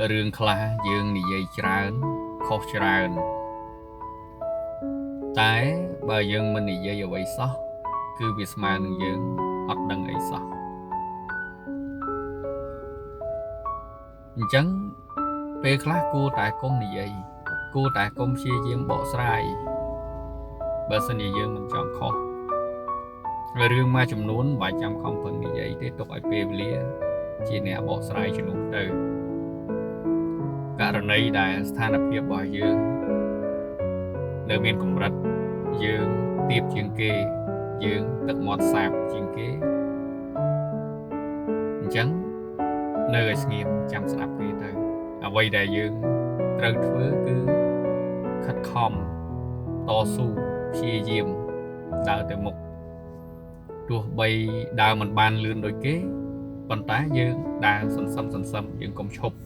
រឿងខ្លះយើងនិយាយច្រើនខុសច្រើនតែបើយើងមិននិយាយអ្វីសោះគឺវាស្មើនឹងយើងអត់ដឹងអីសោះអញ្ចឹងពេលខ្លះគួរតែកុំនិយាយគួរតែកុំព្យាយាមបកស្រាយបើសិនជាយើងមិនចង់ខុសរឿងមួយចំនួនមិនបាច់ចាំខំប្រឹងនិយាយទេទុកឲ្យពេលវេលាជាអ្នកបកស្រាយជំនួសទៅករណីដែលស្ថានភាពរបស់យើងនៅមានកម្រិតយើងទៀបជាងគេយើងទឹកមាត់សាបជាងគេអញ្ចឹងនៅឲ្យស្ងៀមចាំស្ដាប់គេទៅអ្វីដែលយើងត្រូវធ្វើគឺខិតខំតស៊ូព្យាយាមដើរទៅមុខទោះបីដើរមិនបានលឿនដូចគេប៉ុន្តែយើងដើរសន្សឹមយើងកុំឈប់